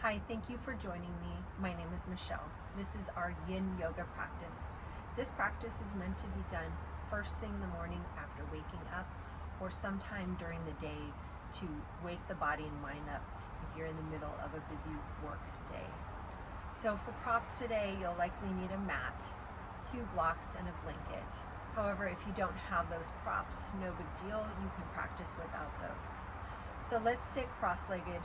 Hi, thank you for joining me. My name is Michelle. This is our yin yoga practice. This practice is meant to be done first thing in the morning after waking up, or sometime during the day to wake the body and mind up if you're in the middle of a busy work day. So for props today, you'll likely need a mat, 2 blocks, and a blanket. However, if you don't have those props, no big deal, you can practice without those. So let's sit cross-legged,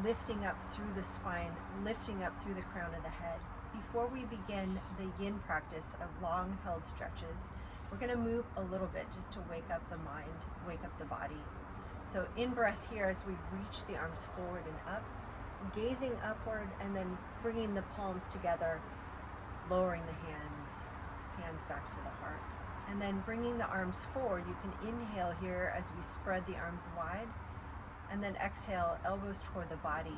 lifting up through the spine, lifting up through the crown of the head. Before we begin the yin practice of long held stretches, we're going to move a little bit just to wake up the mind, wake up the body. So in breath here as we reach the arms forward and up, gazing upward and then bringing the palms together, lowering the hands back to the heart. And then bringing the arms forward, you can inhale here as we spread the arms wide, and then exhale, elbows toward the body,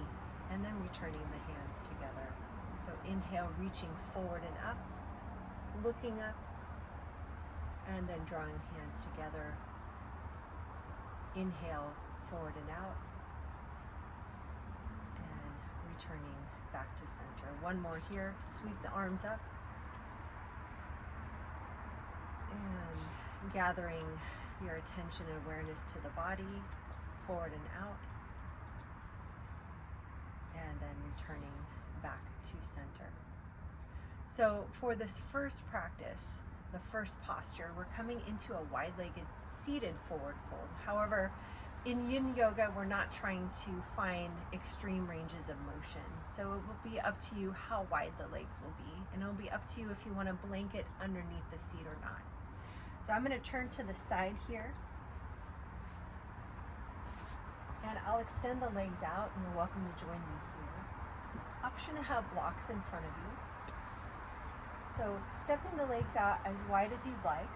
and then returning the hands together. So inhale, reaching forward and up, looking up, and then drawing hands together. Inhale, forward and out, and returning back to center. One more here, sweep the arms up, and gathering your attention and awareness to the body, forward and out, and then returning back to center. So for this first practice, the first posture, we're coming into a wide-legged seated forward fold. However, in yin yoga, we're not trying to find extreme ranges of motion. So it will be up to you how wide the legs will be, and it'll be up to you if you want a blanket underneath the seat or not. So I'm going to turn to the side here, and I'll extend the legs out, and you're welcome to join me here. Option to have blocks in front of you. So stepping the legs out as wide as you'd like.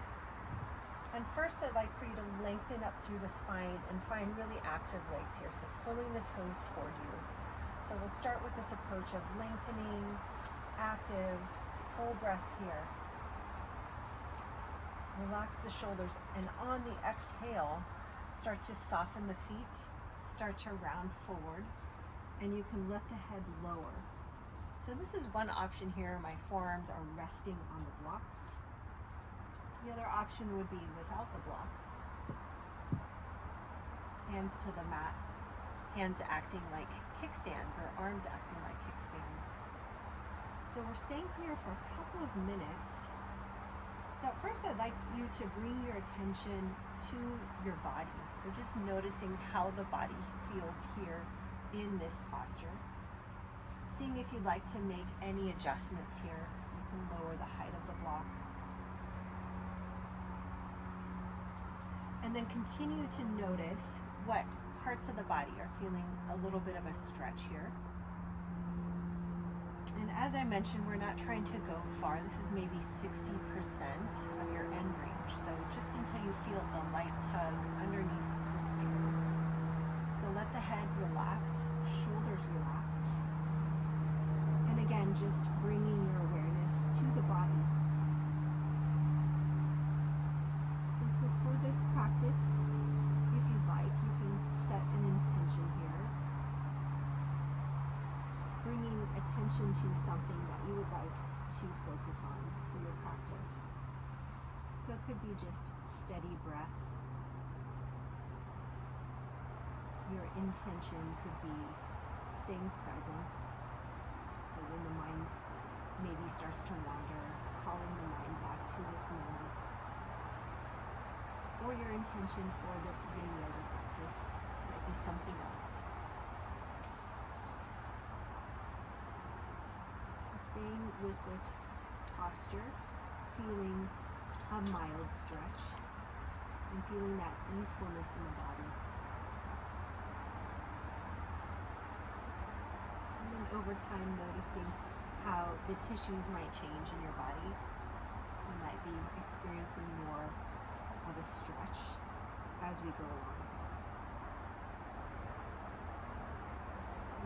And first I'd like for you to lengthen up through the spine and find really active legs here. So pulling the toes toward you. So we'll start with this approach of lengthening, active, full breath here. Relax the shoulders, and on the exhale, start to soften the feet, start to round forward, and you can let the head lower. So this is one option here. My forearms are resting on the blocks. The other option would be without the blocks. Hands to the mat, hands acting like kickstands or arms acting like kickstands. So we're staying here for a couple of minutes. So at first I'd like you to bring your attention to your body. So just noticing how the body feels here in this posture. Seeing if you'd like to make any adjustments here, so you can lower the height of the block. And then continue to notice what parts of the body are feeling a little bit of a stretch here. And as I mentioned, we're not trying to go far. This is maybe 60% of your end range. So just until you feel a light tug underneath the skin. So let the head relax, shoulders relax. And again, just bringing your awareness to the body. And so for this practice, if you'd like, you can set an intention here. Bringing attention to something that you would like to focus on for your practice. So it could be just steady breath. Your intention could be staying present. So when the mind maybe starts to wander, calling the mind back to this moment. Or your intention for this yin yoga practice might be something else. Staying with this posture, feeling a mild stretch, and feeling that easefulness in the body. And then over time, noticing how the tissues might change in your body. You might be experiencing more of a stretch as we go along.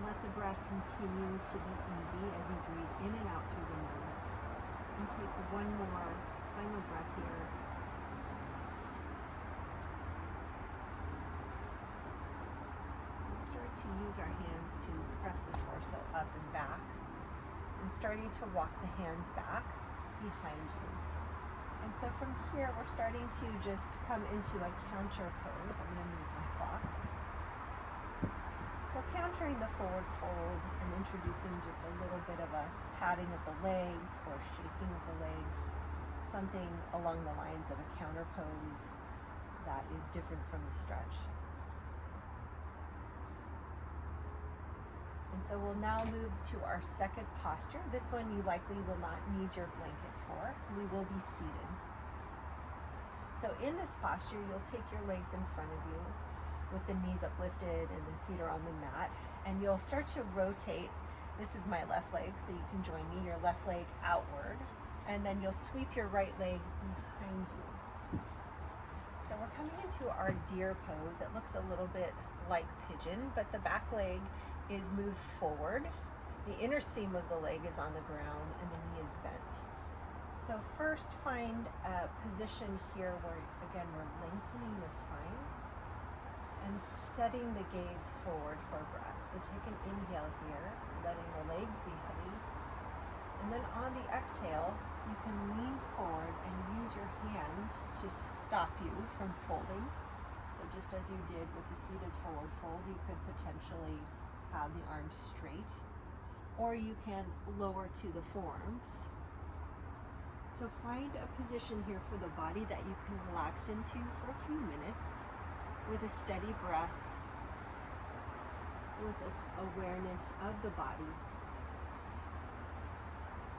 Let the breath continue to be easy as you breathe in and out through the nose. And take one more final breath here. And start to use our hands to press the torso torso up and back, and starting to walk the hands back behind you. And so from here, we're starting to just come into a counter pose. I'm going to move my blocks. So countering the forward fold and introducing just a little bit of a patting of the legs or shaking of the legs, something along the lines of a counter pose that is different from the stretch. And so we'll now move to our second posture. This one you likely will not need your blanket for. We will be seated. So in this posture, you'll take your legs in front of you with the knees uplifted and the feet are on the mat. And you'll start to rotate. This is my left leg, so you can join me, your left leg outward. And then you'll sweep your right leg behind you. So we're coming into our deer pose. It looks a little bit like pigeon, but the back leg is moved forward. The inner seam of the leg is on the ground and the knee is bent. So first find a position here where, again, we're lengthening the spine and setting the gaze forward for a breath. So take an inhale here, letting the legs be heavy. And then on the exhale, you can lean forward and use your hands to stop you from folding. So just as you did with the seated forward fold, you could potentially have the arms straight, or you can lower to the forearms. So find a position here for the body that you can relax into for a few minutes with a steady breath, with this awareness of the body.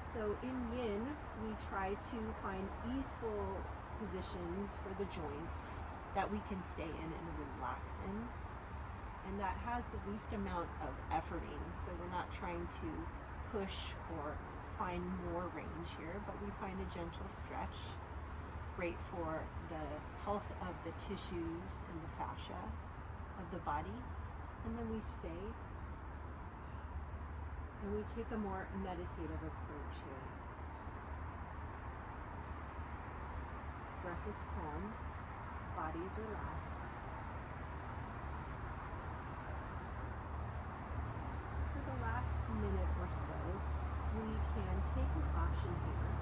So in yin, we try to find easeful positions for the joints that we can stay in and relax in. And that has the least amount of efforting. So we're not trying to push or find more range here, but we find a gentle stretch, great for the health of the tissues and the fascia of the body. And then we stay and we take a more meditative approach here. Breath is calm, body is relaxed. For the last minute or so, we can take an option here.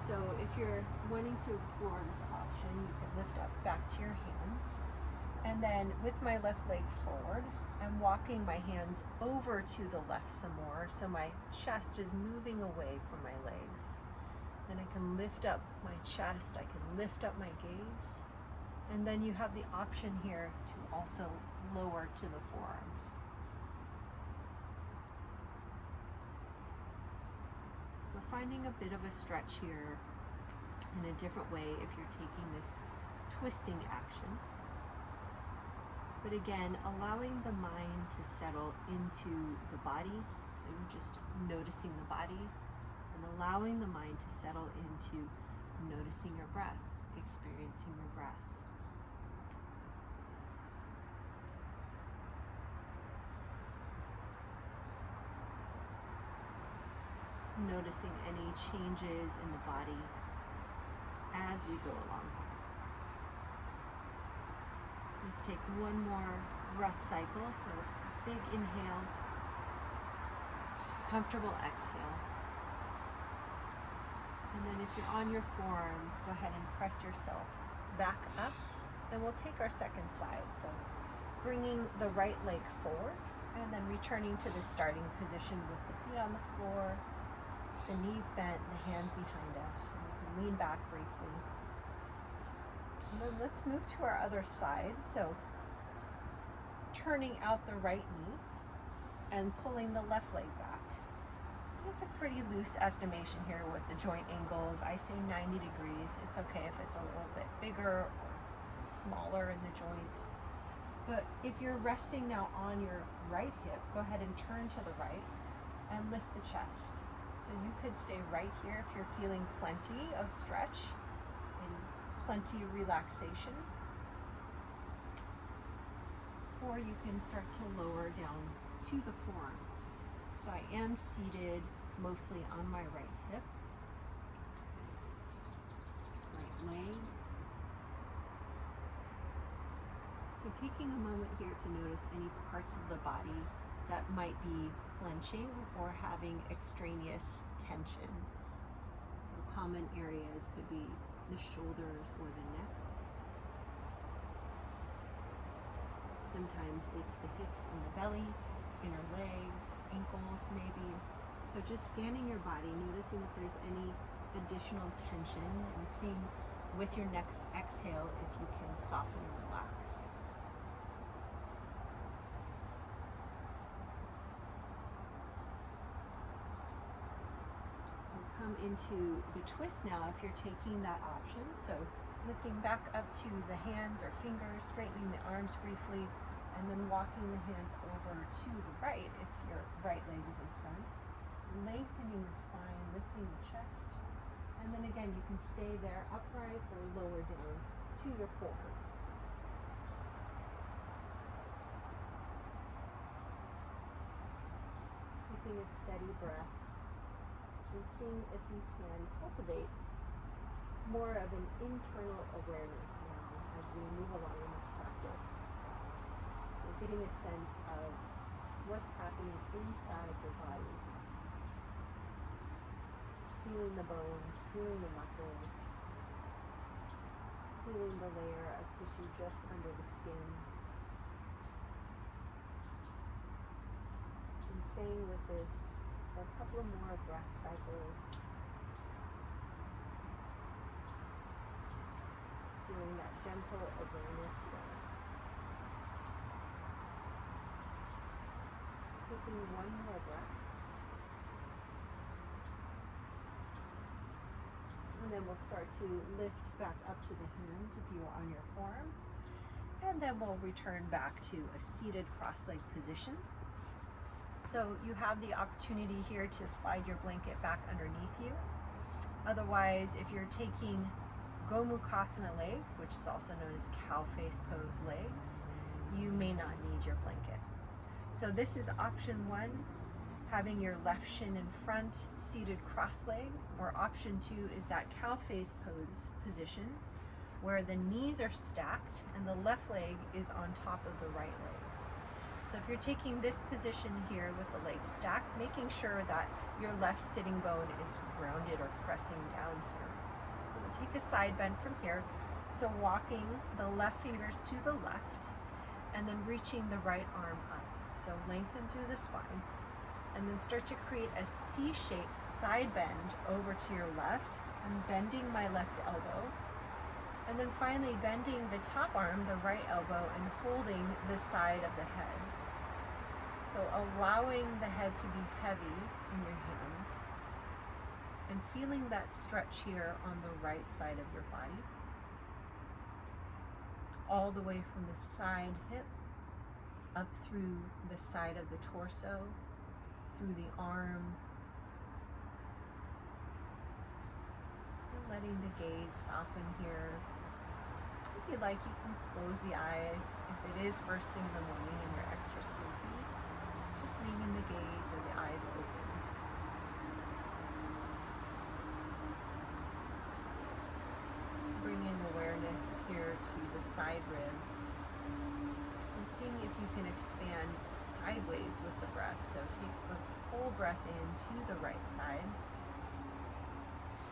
So if you're wanting to explore this option, you can lift up back to your hands. And then with my left leg forward, I'm walking my hands over to the left some more. So my chest is moving away from my legs. Then I can lift up my chest, I can lift up my gaze. And then you have the option here to also lower to the forearms. So finding a bit of a stretch here in a different way if you're taking this twisting action. But again, allowing the mind to settle into the body. So you're just noticing the body and allowing the mind to settle into noticing your breath, experiencing your breath. Noticing any changes in the body as we go along. Let's take one more breath cycle. So big inhale, comfortable exhale. And then if you're on your forearms, go ahead and press yourself back up. Then we'll take our second side. So bringing the right leg forward and then returning to the starting position with the feet on the floor, the knees bent, the hands behind us. And we can lean back briefly. And then let's move to our other side. So turning out the right knee and pulling the left leg back. It's a pretty loose estimation here with the joint angles. I say 90 degrees. It's okay if it's a little bit bigger or smaller in the joints. But if you're resting now on your right hip, go ahead and turn to the right and lift the chest. So you could stay right here if you're feeling plenty of stretch and plenty of relaxation. Or you can start to lower down to the forearms. So I am seated mostly on my right hip, right leg. So taking a moment here to notice any parts of the body that might be clenching or having extraneous tension. So common areas could be the shoulders or the neck. Sometimes it's the hips and the belly, inner legs, ankles maybe. So just scanning your body, noticing if there's any additional tension, and seeing with your next exhale if you can soften and relax. We'll come into the twist now if you're taking that option. So lifting back up to the hands or fingers, straightening the arms briefly, and then walking the hands over to the right if your right leg is in front. Lengthening the spine, lifting the chest, and then again you can stay there upright or lower down to your forearms. Keeping a steady breath and seeing if you can cultivate more of an internal awareness now as we move along in this practice. So getting a sense of what's happening inside your body. Feeling the bones, feeling the muscles, feeling the layer of tissue just under the skin. And staying with this for a couple of more breath cycles. Feeling that gentle awareness here. Taking one more breath. And then we'll start to lift back up to the hands if you are on your forearm. And then we'll return back to a seated cross-legged position. So you have the opportunity here to slide your blanket back underneath you. Otherwise, if you're taking Gomukhasana legs, which is also known as cow face pose legs, you may not need your blanket. So this is option one, having your left shin in front, seated cross-legged, or option two is that cow face pose position, where the knees are stacked and the left leg is on top of the right leg. So if you're taking this position here with the legs stacked, making sure that your left sitting bone is grounded or pressing down here. So we'll take a side bend from here. So walking the left fingers to the left and then reaching the right arm up. So lengthen through the spine. And then start to create a C-shaped side bend over to your left and bending my left elbow. And then finally bending the top arm, the right elbow, and holding the side of the head. So allowing the head to be heavy in your hand and feeling that stretch here on the right side of your body. All the way from the side hip up through the side of the torso, through the arm, and letting the gaze soften here. If you'd like, you can close the eyes. If it is first thing in the morning and you're extra sleepy, just leaving the gaze or the eyes open. Bring in awareness here to the side ribs. Seeing if you can expand sideways with the breath. So take a full breath in to the right side.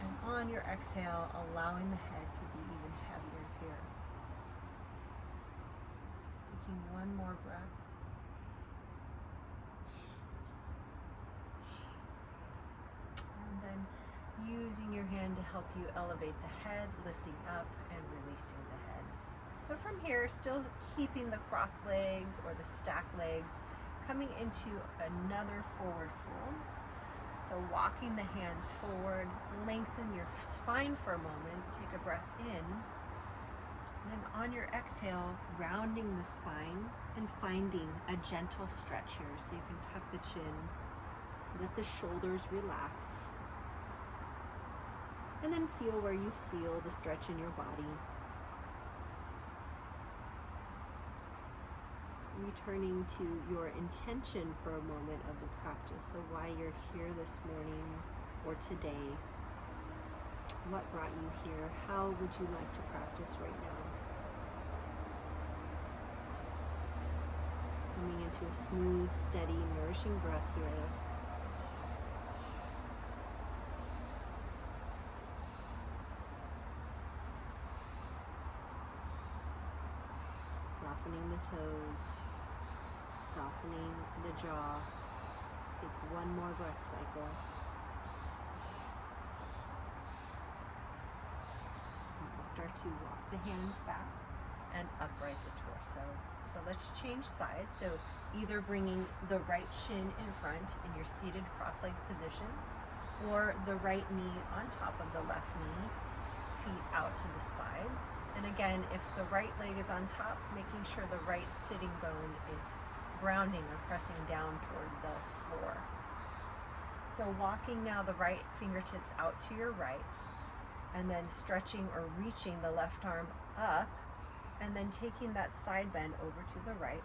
And on your exhale, allowing the head to be even heavier here. Taking one more breath. And then using your hand to help you elevate the head, lifting up and releasing the head. So from here, still keeping the cross legs or the stacked legs, coming into another forward fold. So walking the hands forward, lengthen your spine for a moment, take a breath in. And then on your exhale, rounding the spine and finding a gentle stretch here. So you can tuck the chin, let the shoulders relax. And then feel where you feel the stretch in your body. Returning to your intention for a moment of the practice. So why you're here this morning or today. What brought you here? How would you like to practice right now? Coming into a smooth, steady, nourishing breath here. Softening the toes, softening the jaw. Take one more breath cycle. And we'll start to walk the hands back and upright the torso. So let's change sides. So either bringing the right shin in front in your seated cross-legged position, or the right knee on top of the left knee, feet out to the sides. And again, if the right leg is on top, making sure the right sitting bone is grounding or pressing down toward the floor. So walking now the right fingertips out to your right, and then stretching or reaching the left arm up, and then taking that side bend over to the right,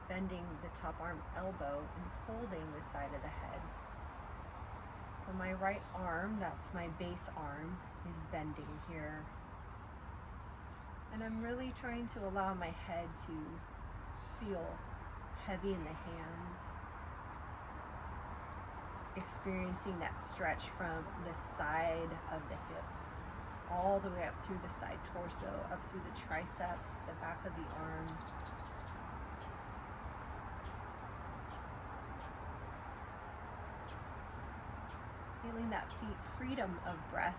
bending the top arm elbow and holding the side of the head. So my right arm, that's my base arm, is bending here. And I'm really trying to allow my head to feel heavy in the hands, experiencing that stretch from the side of the hip all the way up through the side torso, up through the triceps, the back of the arm. Feeling that freedom of breath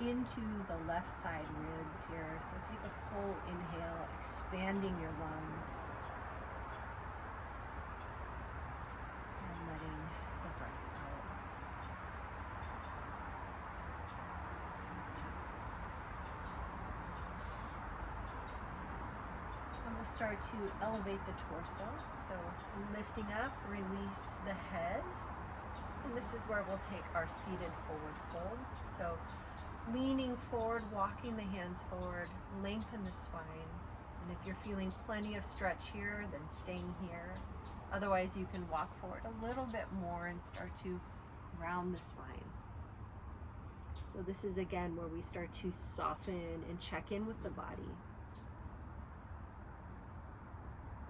into the left side ribs here. So take a full inhale, expanding your lungs. And letting the breath out. And we'll start to elevate the torso. So lifting up, release the head. And this is where we'll take our seated forward fold. So leaning forward, walking the hands forward, lengthen the spine. And if you're feeling plenty of stretch here, then staying here. Otherwise, you can walk forward a little bit more and start to round the spine. So this is again where we start to soften and check in with the body,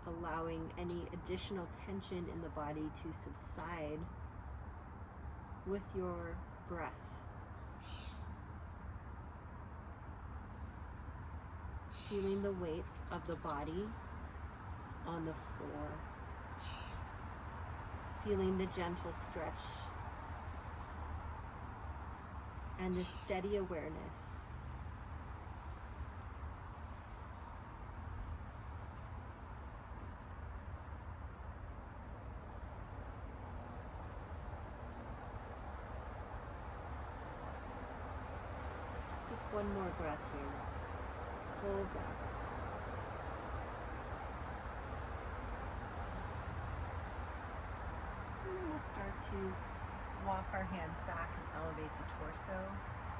allowing any additional tension in the body to subside with your breath. Feeling the weight of the body on the floor. Feeling the gentle stretch and the steady awareness. Take one more breath here. Full breath. And then we'll start to walk our hands back and elevate the torso.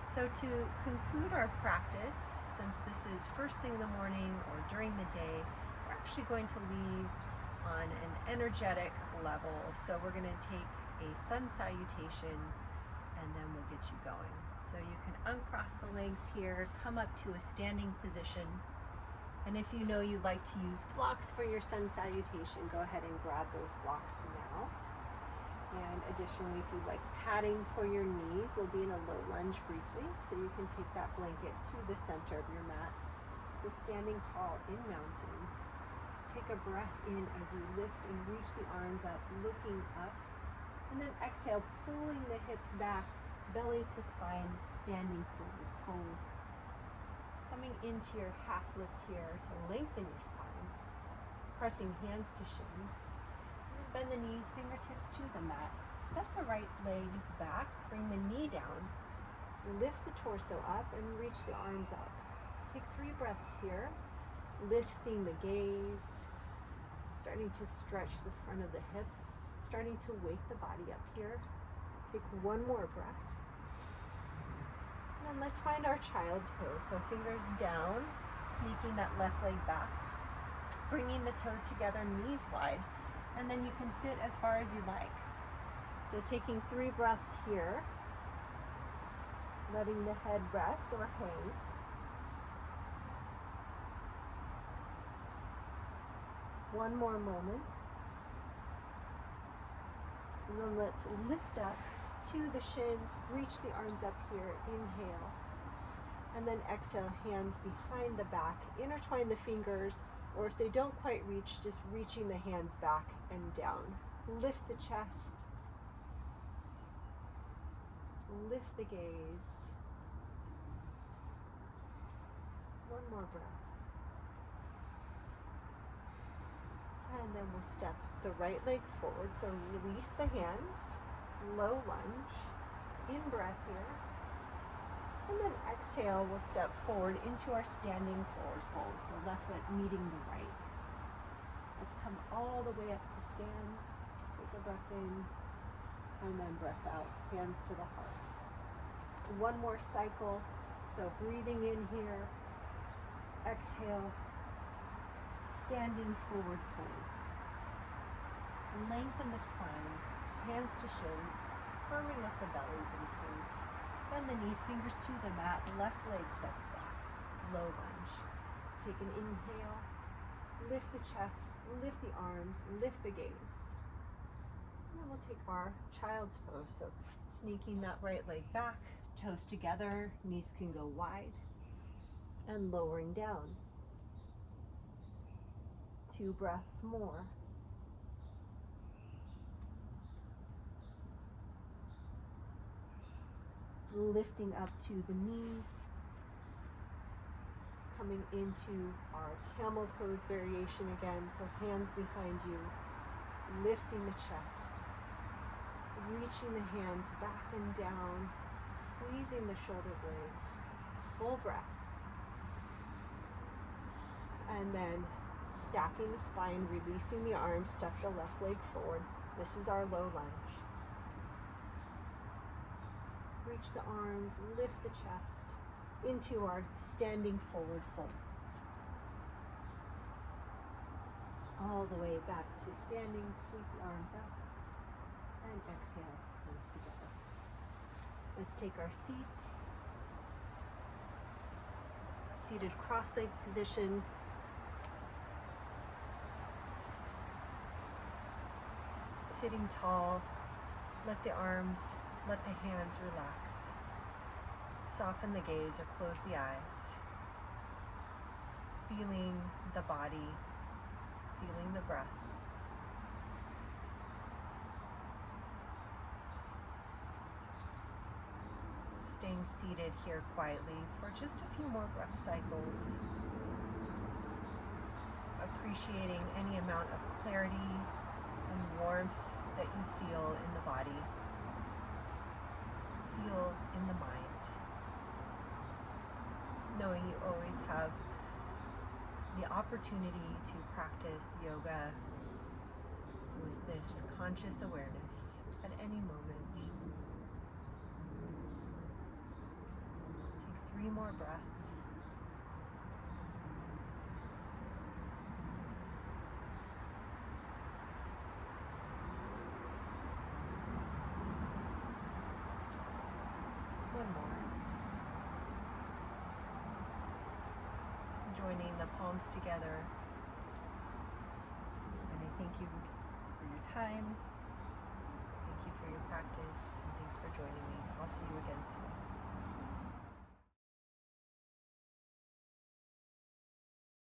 So to conclude our practice, since this is first thing in the morning or during the day, we're actually going to leave on an energetic level. So we're going to take a sun salutation and then we'll get you going. So you can uncross the legs here, come up to a standing position. And if you know you like to use blocks for your sun salutation, go ahead and grab those blocks now. And additionally, if you'd like padding for your knees, we'll be in a low lunge briefly. So you can take that blanket to the center of your mat. So standing tall in mountain. Take a breath in as you lift and reach the arms up, looking up. And then exhale, pulling the hips back, belly to spine, standing forward, full. Coming into your half lift here to lengthen your spine. Pressing hands to shins. Bend the knees, fingertips to the mat. Step the right leg back, bring the knee down. Lift the torso up and reach the arms up. Take 3 breaths here. Lifting the gaze. Starting to stretch the front of the hip. Starting to wake the body up here. Take one more breath. And then let's find our child's pose. So fingers down, sneaking that left leg back. Bringing the toes together, knees wide. And then you can sit as far as you like. So taking 3 breaths here. Letting the head rest or hang. One more moment. And then let's lift up to the shins, reach the arms up here, inhale. And then exhale, hands behind the back, intertwine the fingers, or if they don't quite reach, just reaching the hands back and down. Lift the chest, lift the gaze. One more breath. And then we'll step the right leg forward, so release the hands, low lunge, in breath here. And then exhale, we'll step forward into our standing forward fold, so left foot meeting the right. Let's come all the way up to stand. Take a breath in, and then breath out, hands to the heart. One more cycle, so breathing in here, exhale, standing forward fold. Lengthen the spine, hands to shins, firming up the belly briefly. Bend the knees, fingers to the mat, left leg steps back, low lunge. Take an inhale, lift the chest, lift the arms, lift the gaze. And then we'll take our child's pose, so sneaking that right leg back, toes together, knees can go wide, and lowering down. 2 breaths more. Lifting up to the knees, coming into our camel pose variation again, so hands behind you, lifting the chest, reaching the hands back and down, squeezing the shoulder blades, full breath. And then stacking the spine, releasing the arms, step the left leg forward. This is our low lunge. Reach the arms, lift the chest into our standing forward fold. All the way back to standing, sweep the arms up, and exhale, hands together. Let's take our seat. Seated cross-leg position. Sitting tall, let the arms, let the hands relax. Soften the gaze or close the eyes. Feeling the body, feeling the breath. Staying seated here quietly for just a few more breath cycles. Appreciating any amount of clarity and warmth that you feel in the body. Feel in the mind. Knowing you always have the opportunity to practice yoga with this conscious awareness at any moment. Take 3 more breaths. One more. Joining the palms together. And I thank you for your time. Thank you for your practice. And thanks for joining me. I'll see you again soon.